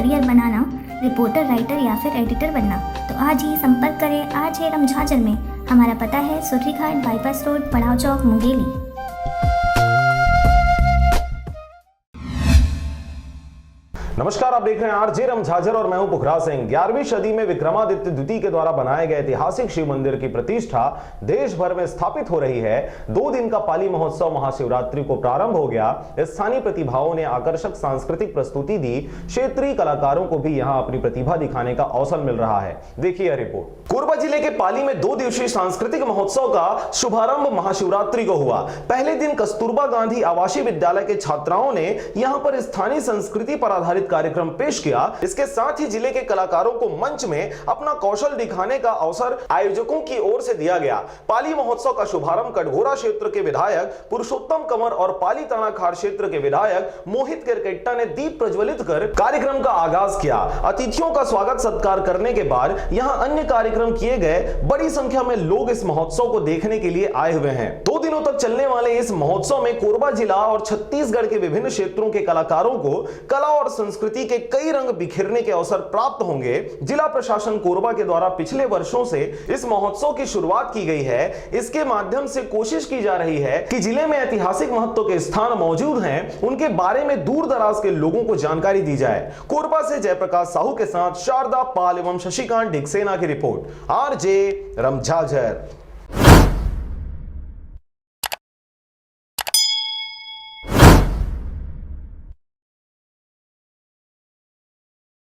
Career बनाना, reporter, writer या फिर editor बनना, तो आज ही संपर्क करें आज है रमझाझर में। हमारा पता है सुर्री घाट, बाईपास रोड, पड़ाव चौक, मुंगेली। नमस्कार, आप देख रहे हैं आरजे रमझाझर और मैं हूं पुखराज सिंह। 11वीं सदी में विक्रमादित्य द्वितीय के द्वारा बनाए गए ऐतिहासिक शिव मंदिर की प्रतिष्ठा देश भर में स्थापित हो रही है। 2 दिन का पाली महोत्सव महाशिवरात्रि को प्रारंभ हो गया। स्थानीय प्रतिभाओं ने आकर्षक सांस्कृतिक प्रस्तुति दी। क्षेत्रीय कलाकारों को भी यहां अपनी प्रतिभा दिखाने का अवसर मिल रहा है। देखिए यह रिपोर्ट। कोरबा जिले के पाली में 2 दिवसीय सांस्कृतिक महोत्सव का शुभारंभ महाशिवरात्रि को हुआ। पहले दिन कस्तूरबा गांधी आवासीय विद्यालय के छात्राओं ने यहां पर स्थानीय संस्कृति पर आधारित कार्यक्रम पेश किया। इसके साथ ही जिले के कलाकारों को मंच में अपना कौशल दिखाने का अवसर आयोजकों की ओर से दिया गया। पाली महोत्सव का शुभारंभ कटघोरा क्षेत्र के विधायक पुरुषोत्तम कंवर और पाली तानाखार क्षेत्र के विधायक मोहित केरकेट्टा ने दीप प्रज्वलित कर कार्यक्रम का आगाज किया। अतिथियों का स्वागत सत्कार करने के बाद यहां अन्य कार्यक्रम किए गए। बड़ी संख्या में लोग इस महोत्सव को देखने के लिए आए हुए हैं। 2 दिनों तक चलने वाले इस महोत्सव में कोरबा जिला और छत्तीसगढ़ के विभिन्न क्षेत्रों के कलाकारों को कला और संस्कृति के कई रंग बिखेरने के अवसर प्राप्त होंगे। जिला प्रशासन कोरबा के द्वारा पिछले वर्षों से इस महोत्सव की शुरुआत की गई है। इसके माध्यम से कोशिश की जा रही है कि जिले में ऐतिहासिक महत्व के स्थान मौजूद हैं, उनके बारे में दूर दराज के लोगों को जानकारी दी जाए। कोरबा से जयप्रकाश साहू के साथ शारदा पाल एवं शशिकांत डिक्सेना की रिपोर्ट, आरजे रमझाझर।